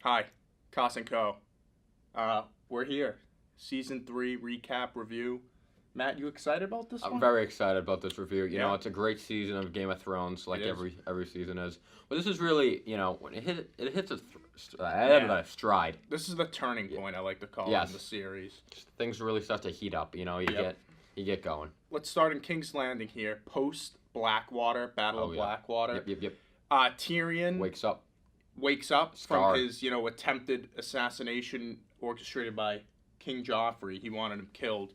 Hi, KAS&CO. We're here. Season 3 recap review. Matt, you excited about this I'm one? very excited about this review. You Yeah. know, it's a great season of Game of Thrones, like It is. every season is. But this is really, when it hits a Yeah. stride. This is the turning point, I like to call it, Yes. in the series. Things really start to heat up. You Yep. get going. Let's start in King's Landing here. Post Blackwater, Battle Oh, of yeah. Blackwater. Yep. Tyrion Wakes up. from Scarred. his, attempted assassination orchestrated by King Joffrey. He wanted him killed.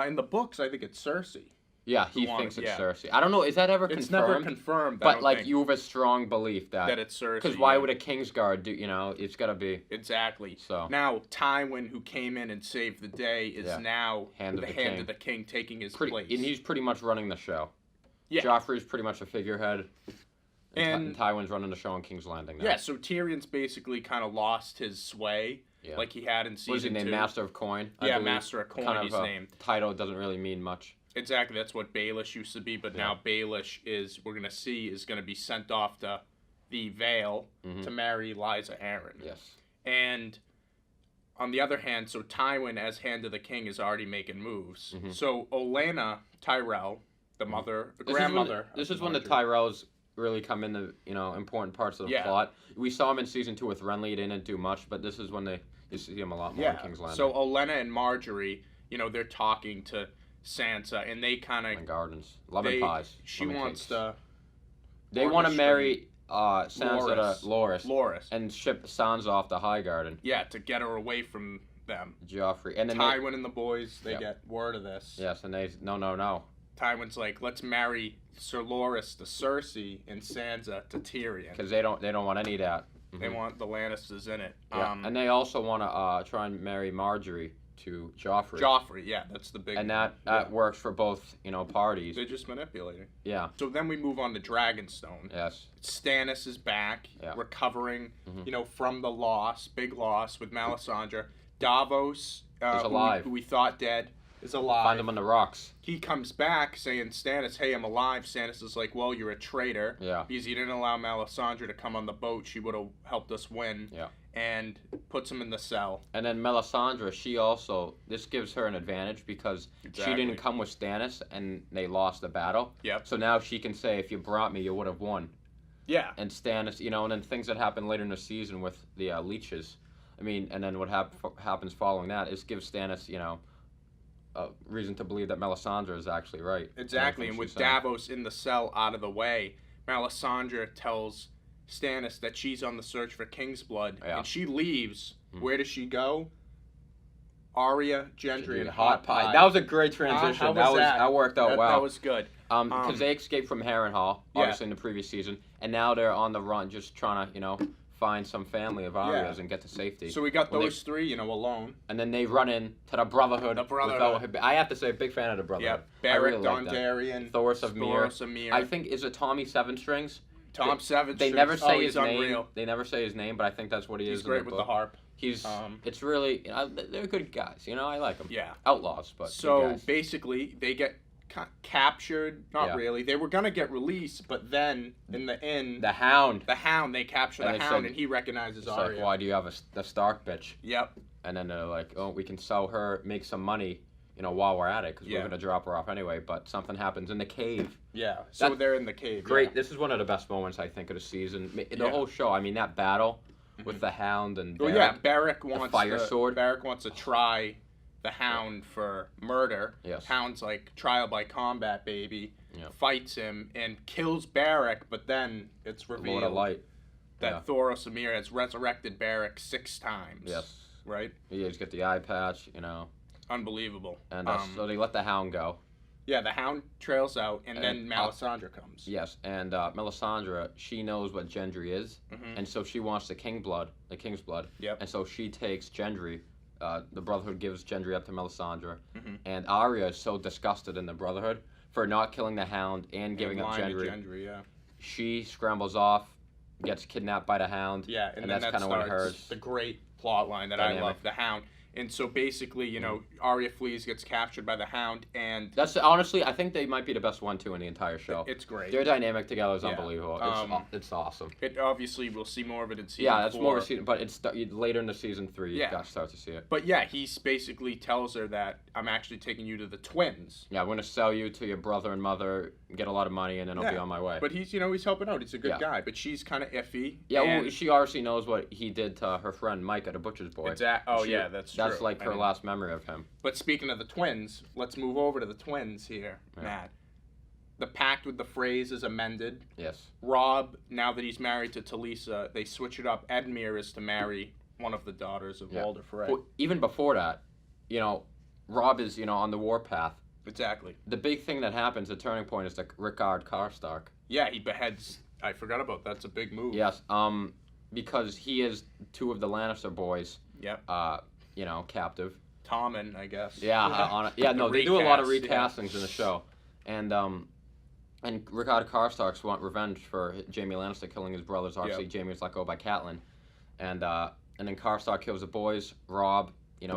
In the books, I think it's Cersei. Yeah, Who he wanted- thinks it's yeah. Cersei. I don't know. Is that ever It's confirmed? never confirmed, I But don't like think, you have a strong belief that it's Cersei. because why yeah. would a Kingsguard do? It's got to be Exactly. so. Now, Tywin, who came in and saved the day, is Yeah. now Hand of the the hand king. of the king, taking his And place. he's pretty much running the show. Yeah. Joffrey's pretty much a figurehead. And- Tywin's running the show on King's Landing now. Yeah, so Tyrion's basically kind of lost his sway, Yeah. like he had in season What is he named? 2. Master of Coin? I Yeah, believe. Master of Coin, Kind of he's a named. title doesn't really mean much. Exactly, that's what Baelish used to be, but now Baelish is going to be sent off to the Vale to marry Lysa Arryn. Yes. And on the other hand, so Tywin, as Hand of the King, is already making moves. So Olenna Tyrell, the mother, the grandmother. This is when the Margaery. Tyrells really come into important parts of the Yeah. plot. We saw him in season 2 with Renly. He didn't do much, but this is when you see him a lot more in King's Landing. So Olenna and Marjorie, they're talking to Sansa, and they kind and of gardens, lemon pies. She lemon wants cakes. to. They want to marry Sansa to Loras. Loras and ship Sansa off to Highgarden. Yeah, to get her away from them. Joffrey and then Tywin and the boys, they Yep. get word of this. yes, and they no. Tywin's like, let's marry Sir Loras to Cersei and Sansa to Tyrion. Because they don't want any of that. They want the Lannisters in it. Yeah. And they also want to try and marry Marjorie to Joffrey. Joffrey, yeah, that's the big. And that works for both parties. They're just manipulating. Yeah. So then we move on to Dragonstone. Yes. Stannis is back, Yeah. recovering, from the big loss with Melisandre. Davos, Is alive. Who we thought dead, is alive. Find them on the rocks. He comes back saying, Stannis, hey, I'm alive. Stannis is like, well, you're a traitor. Yeah. Because you didn't allow Melisandre to come on the boat. She would have helped us win. Yeah. And puts him in the cell. And then Melisandre, this gives her an advantage because she didn't come with Stannis and they lost the battle. Yep. So now she can say, if you brought me, you would have won. Yeah. And Stannis, and then things that happen later in the season with the leeches. And then what happens following that is gives Stannis, a reason to believe that Melisandre is actually right. Exactly. And with Davos in the cell out of the way, Melisandre tells Stannis that she's on the search for King's Blood. Yeah. And she leaves. Where does she go? Arya, Gendry, and Hot Pie. That was a great transition. How was that? That worked out well. That was good. Because they escaped from Harrenhal, obviously in the previous season, and now they're on the run, just trying to, find some family of Arya's and get to safety. So we got those three, alone. And then they run in to the Brotherhood. The Brotherhood. Without, I have to say, big fan of the Brotherhood. Yeah, I Beric really like that. Dondarrion, Thoros of Myr. Thoros of Myr. I think, is it Tommy Seven Strings? Tom Savage. They never say his name. Unreal. They never say his name, but I think that's what he is. He's great in the with book. the harp. It's really, they're good guys. I like them. Yeah. Outlaws, but So good guys. basically, they get captured. Not Yeah. really. They were gonna get released, but then in the end, The Hound. they capture And the they Hound, said- and he recognizes It's Arya. like, why do you have the Stark bitch? Yep. And then they're like, oh, we can sell her, make some money, while we're at it, because Yeah. we're going to drop her off anyway. But something happens in the cave. Yeah. So That- they're in the cave. Great. Yeah. This is one of the best moments, I think, of the season. The Yeah. whole show, that battle with the Hound and Well, Beric. Beric wants fire sword. Beric wants to try the Hound for murder. Yes. Hound's like trial by combat, baby. Yeah. Fights him and kills Beric, but then it's Lord of revealed Light. that Yeah. Thoros of Myr has resurrected Beric 6 times. Yes. Right? He's got the eye patch, Unbelievable. And so they let the Hound go. Yeah, the Hound trails out, and then And, Melisandre comes. Yes, and Melisandre, she knows what Gendry is, and so she wants the King's Blood. Yep. And so she takes Gendry. The Brotherhood gives Gendry up to Melisandre, and Arya is so disgusted in the Brotherhood for not killing the Hound and giving up Lying to Gendry. yeah. She scrambles off, gets kidnapped by the Hound. Yeah, and then that's that kind of when starts hers. the great plot line that I Dynamic. love, the Hound. And so basically, Arya flees, gets captured by the Hound, and That's honestly, I think they might be the best 1-2 in the entire show. it's great. Their dynamic together is Yeah. unbelievable. It's awesome. It obviously we'll see more of it in season Yeah, that's 4. more of a season, but it's later in the season 3. You got to start to see it. But yeah, he basically tells her that I'm actually taking you to the twins. Yeah, I'm gonna sell you to your brother and mother, get a lot of money, and then I'll be on my way. But he's helping out. He's a good guy. But she's kind of iffy. Yeah, well, she obviously knows what he did to her friend Mike at a butcher's boy. Exactly. Oh yeah, that's true. That's like her last memory of him. But speaking of the twins, let's move over to the twins here, Matt. The pact with the Freys is amended. Yes. Robb, now that he's married to Talisa, they switch it up. Edmure is to marry one of the daughters of Walder Frey. Well, even before that, Robb is, on the warpath. Exactly. The big thing that happens, the turning point, is the Rickard Karstark. Yeah, he beheads. I forgot about that. That's a big move. Yes. Because he is 2 of the Lannister boys. Yep. Captive. Tommen, I guess. Yeah. They do a lot of recastings in the show, and Rickard Karstarks want revenge for Jaime Lannister killing his brothers. Obviously, Jaime was let go by Catelyn, and then Karstark kills the boys. Robb,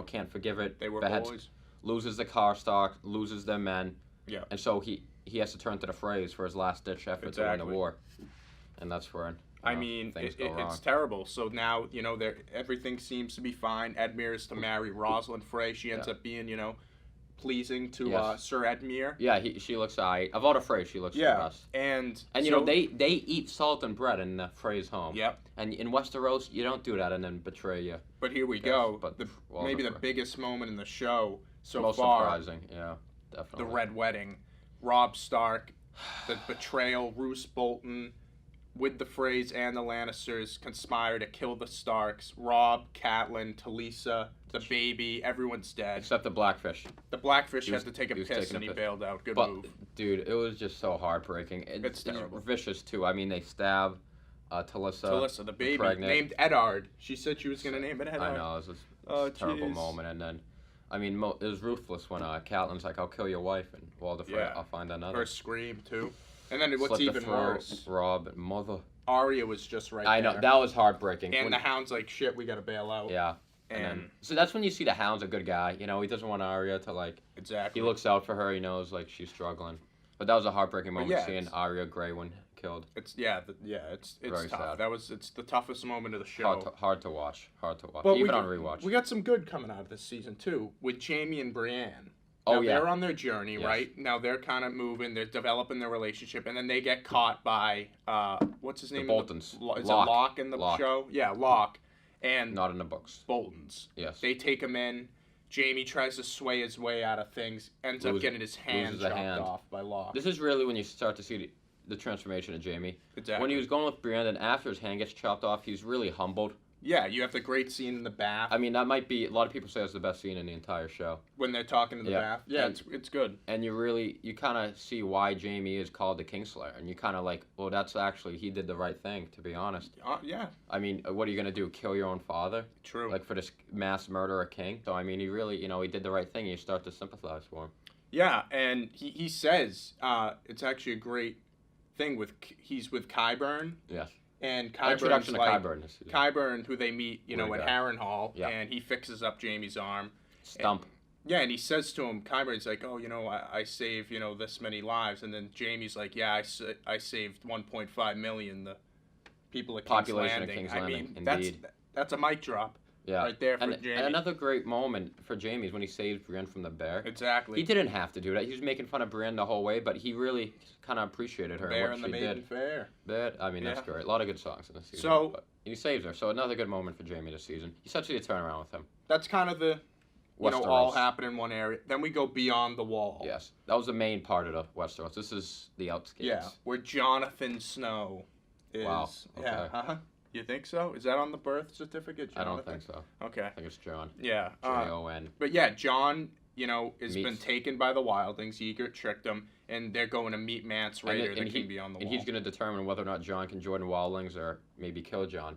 can't forgive it. They were beheads, boys. Loses the Karstark, loses their men. Yeah. And so he has to turn to the Freys for his last ditch effort to win the war, and that's where. It's terrible. So now, everything seems to be fine. Edmure is to marry Rosalind Frey. She ends up being, pleasing to Sir Edmure. Yeah, she looks alright. Of all the Freys, she looks the best. And they eat salt and bread in the Frey's home. Yep. And in Westeros, you don't do that and then betray you. But here we go. Maybe the biggest moment in the show most far. Surprising, yeah, definitely. The Red Wedding. Robb Stark, the betrayal, Roose Bolton, with the Freys and the Lannisters, conspire to kill the Starks. Robb, Catelyn, Talisa, the baby, everyone's dead. Except the Blackfish. The Blackfish had to take a piss and he bailed out. Good move. Dude, it was just so heartbreaking. It's terrible. Vicious, too. I mean, they stab Talisa. Talisa, the baby, pregnant. named Eddard. She said she was going to name it Eddard. I know, it was a terrible moment. And then, it was ruthless when Catelyn's like, I'll kill your wife, and Walder Frey, I'll find another. Her scream, too. And then what's even worse, Robb and mother. Arya was just right I know, there. that was heartbreaking. And the Hound's like, shit, we gotta bail out. Yeah. So that's when you see the Hound's a good guy. He doesn't want Arya to, Exactly. He looks out for her. He knows, she's struggling. But that was a heartbreaking moment seeing Arya Grey killed. It's tough. Sad. It's the toughest moment of the show. Hard to watch. But even on rewatch. We got some good coming out of this season, too, with Jaime and Brienne. Now, they're on their journey, right? Now they're kind of moving. They're developing their relationship, and then they get caught by what's his name? The Boltons. Is it Locke in the show? Yeah, Locke. And not in the books. Boltons. Yes. They take him in. Jaime tries to sway his way out of things. Ends up getting his hand chopped off by Locke. This is really when you start to see the transformation of Jaime. Exactly. When he was going with Brienne, and after his hand gets chopped off, he's really humbled. Yeah, you have the great scene in the bath. I mean, that might be, a lot of people say it's the best scene in the entire show. When they're talking in the bath. Yeah, it's good. And you kind of see why Jaime is called the Kingslayer. And you kind of well, that's actually, he did the right thing, to be honest. Yeah. I mean, what are you going to do, kill your own father? True. For this mass murder of king? So, I mean, he really, he did the right thing. You start to sympathize for him. Yeah, and he says, it's actually a great thing he's with Qyburn. Yes. And Qyburn, who they meet, at Harrenhal, and he fixes up Jaime's arm. Stump. And he says to him, Qyburn's like, oh, I saved, this many lives. And then Jaime's like, yeah, I saved 1.5 million, the people at King's Landing. I mean, that's a mic drop. Yeah. Right there for Jaime. And another great moment for Jaime is when he saves Brienne from the bear. Exactly. He didn't have to do that. He was making fun of Brienne the whole way, but he really kind of appreciated her bear and what and she the Maiden did. Fair. That's great. A lot of good songs in this season. So he saves her. So another good moment for Jaime this season. You start to see a turnaround with him. That's kind of the, all happen in one area. Then we go beyond the wall. Yes. That was the main part of the Westeros. This is the outskirts. Yeah, where Jonathan Snow is. Wow. Okay. Yeah. You think so? Is that on the birth certificate, Jonathan? I don't think so. Okay. I think it's John. Yeah. Jon. But yeah, John, has been taken by the Wildlings. Ygritte tricked him, and they're going to meet Mance Rayder, the King Beyond the Wall. And he's going to determine whether or not John can join the Wildlings or maybe kill John.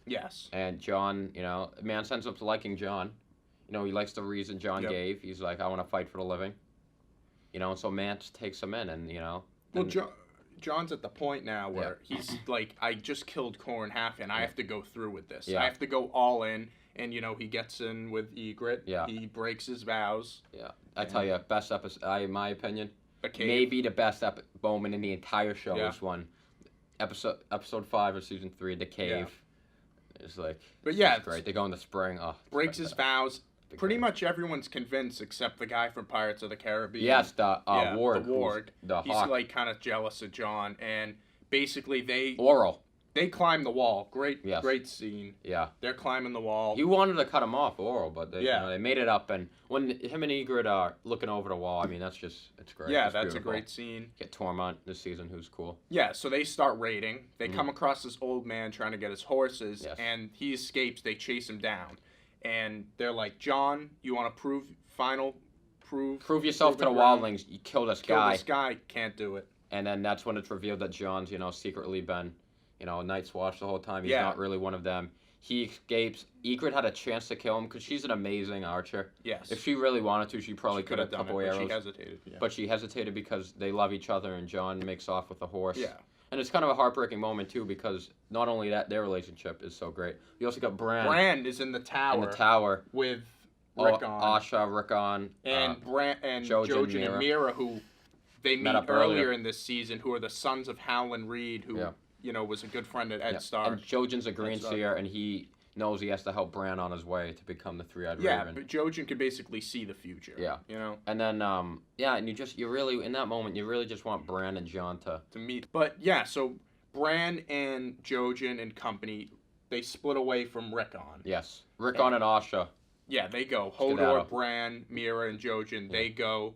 Yes. And John, Mance ends up liking John. He likes the reason John gave. He's like, I want to fight for the living. So Mance takes him in, and Well, John's at the point now where he's like, I just killed Corin Halfin. I have to go through with this. I have to go all in. And, he gets in with Egret. Yeah. He breaks his vows. Yeah. I tell you, best episode, in my opinion, maybe the best moment in the entire show is one. Episode 5 of season 3, The Cave. Yeah. It's like, it's great. They go in the spring. Oh, breaks his vows. Pretty much everyone's convinced except the guy from Pirates of the Caribbean. Yes, the Ward. The Ward. He's Hawk. like kind of jealous of John, and basically they climb the wall. Great scene. Yeah, they're climbing the wall. He wanted to cut him off, Oral, but they made it up. And when him and Egret are looking over the wall, I mean it's great. Yeah, that's a great scene. Get Tormont this season, who's cool. Yeah, so they start raiding. They come across this old man trying to get his horses, and he escapes. They chase him down. And they're like, John, you want to prove yourself to the wildlings. You kill this guy. Kill this guy. Can't do it. And then that's when it's revealed that John's, secretly been, Night's Watch the whole time. He's not really one of them. He escapes. Egret had a chance to kill him because she's an amazing archer. Yes. If she really wanted to, she probably could have done a couple arrows. She hesitated. Yeah. But she hesitated because they love each other, and John makes off with a horse. Yeah. And it's kind of a heartbreaking moment, too, because not only that, their relationship is so great. You also got Bran. Bran is in the tower. With Rickon. Asha, Rickon. And Jojen and Mira, who they meet earlier in this season, who are the sons of Howland Reed, who, was a good friend of Ed Stark. And Jojen's a green seer, and he knows he has to help Bran on his way to become the Three-Eyed Raven. Yeah, but Jojen can basically see the future. Yeah. And then, and you really, in that moment, you really just want Bran and Jon to meet. But, so Bran and Jojen and company, they split away from Rickon. Yes. Rickon and Asha. Yeah, they go. Hodor, Bran, Mira, and Jojen, they go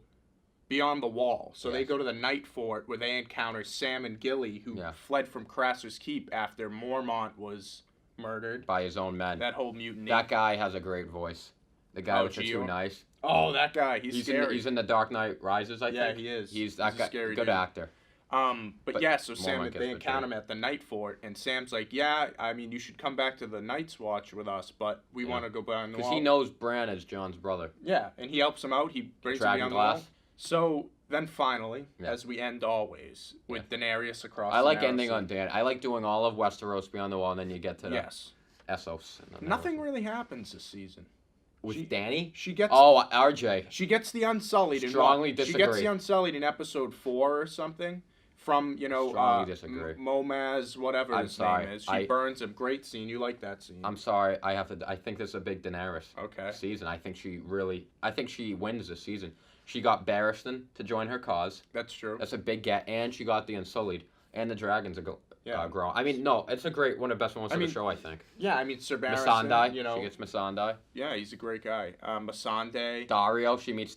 beyond the wall. So they go to the Night Fort where they encounter Sam and Gilly, who fled from Crasser's Keep after Mormont was murdered by his own men. That whole mutiny. That guy has a great voice. The guy with the two knives. Oh, that guy. He's scary. He's in The Dark Knight Rises, I think. Yeah, he is. He's that guy. Good actor. But so Sam, they encounter him at the Night Fort, and Sam's like, I mean, you should come back to the Night's Watch with us, but we want to go behind the wall. Because he knows Bran is Jon's brother. Yeah, and he helps him out. He brings him beyond the wall. So then finally, as we end always, with Daenerys across I like ending on Dan. I like doing all of Westeros beyond the wall, and then you get to the Essos. Nothing really happens this season. With Dany? She gets... Oh, RJ. She gets the Unsullied. Strongly disagree. She gets the Unsullied in episode 4 or something. From, Strongly disagree. Momaz, whatever his name is. She burns him. Great scene. You like that scene. I'm sorry. I think this is a big Daenerys season. I think she wins this season. She got Barristan to join her cause. That's true. That's a big get. And she got the Unsullied. And the dragons are growing. I mean, no, it's a great one of the best moments of the show, I think. Yeah, I mean, Sir Barristan, Missandei, she gets Missandei. Yeah, he's a great guy. Missandei. Dario, she meets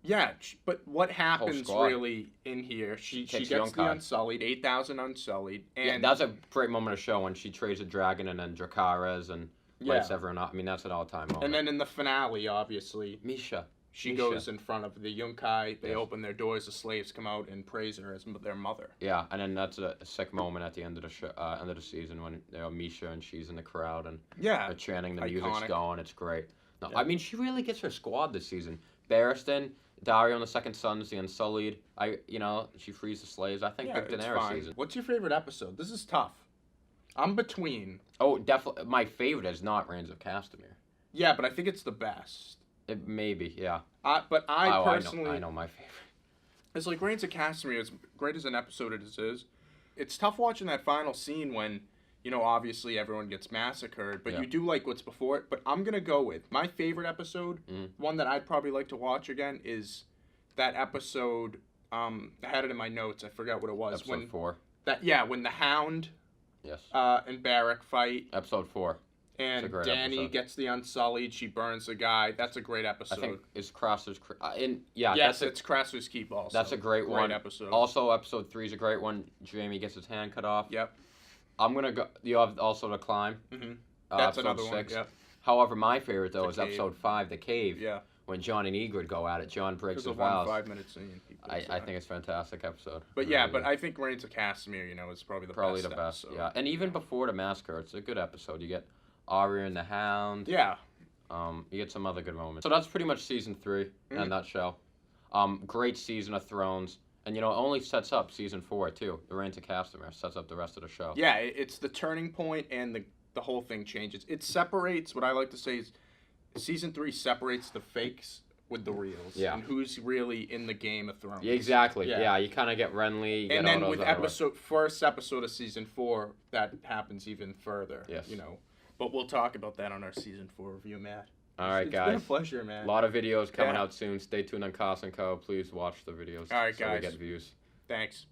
yeah, but what happens really in here? She gets the Unsullied, 8,000 Unsullied. And that's a great moment of show when she trades a dragon and then Dracarys and lights everyone up. I mean, that's an all-time moment. And then in the finale, obviously, Misha. She goes in front of the Yunkai. They open their doors. The slaves come out and praise her as their mother. Yeah, and then that's a sick moment at the end of the show, end of the season when Misha and she's in the crowd and they're chanting. The music's going. It's great. No, I mean she really gets her squad this season. Barristan, Dario and the Second Sons, the Unsullied. She frees the slaves. I think big Daenerys season. What's your favorite episode? This is tough. I'm between. Oh, definitely. My favorite is not Reigns of Castamere. Yeah, but I think it's the best. It maybe, yeah. But I personally... I know my favorite. It's like Reigns of Castamere, as great as an episode it is, it's tough watching that final scene when, obviously everyone gets massacred, but you do like what's before it. But I'm going to go with my favorite episode, one that I'd probably like to watch again, is that episode, I had it in my notes, I forgot what it was. Episode 4. When the Hound and Barrack fight. Episode 4. And Dany gets the Unsullied. She burns the guy. That's a great episode. I think it's Crasser's... it's Crasser's Keep also. That's a great one. Great episode. Also, episode 3 is a great one. Jaime gets his hand cut off. Yep. I'm going to go... You have also The Climb. Mm-hmm. That's another 6. one, yep. However, my favorite, though, is episode 5, The Cave. Yeah. When Jon and Egret go at it. Jon breaks his vows. 5-minute scene. I think it's a fantastic episode. But but I think Reigns of Castamere, is probably the best episode. Yeah. And even before the massacre, it's a good episode. You get Arya and the Hound. Yeah. You get some other good moments. So that's pretty much season 3 in a nutshell. Great season of Thrones. And, it only sets up season 4, too. The Reigns of Castamere sets up the rest of the show. Yeah, it's the turning point, and the whole thing changes. It separates, what I like to say is, season 3 separates the fakes with the reals. Yeah. And who's really in the Game of Thrones. Yeah, exactly. Yeah, you kind of get Renly. And then with first episode of season 4, that happens even further. Yes. But we'll talk about that on our season 4 review, Matt. All right, guys. It's been a pleasure, man. A lot of videos coming out soon. Stay tuned on KAS&CO. Please watch the videos. All right, guys. So we get views. Thanks.